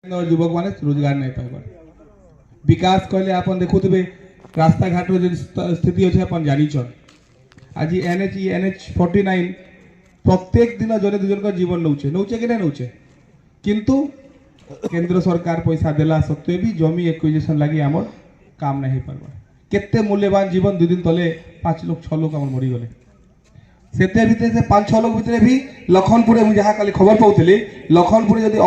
युवक मैंने रोजगार नहीं पाइबार विकास कहले आपन देखुवे रास्ता घाट जो स्थिति अच्छे अपन जानीछन आज NH 49 प्रत्येक दिन जने दुजन का जीवन नौचे नौचे कि नहीं नौचे किंतु केंद्र सरकार पैसा देला सत्वे भी जमी एक्विजिशन लगी आमर काम नहीं पारबा केते मूल्यवान जीवन 2 दिन तले 5 लोग 6 लोग आमर मरी गले सेते भितरे से 5-6 लोग भितरे भी लखनपुर मुझे जहाँ खाली खबर पाऊली लखनपुर जदि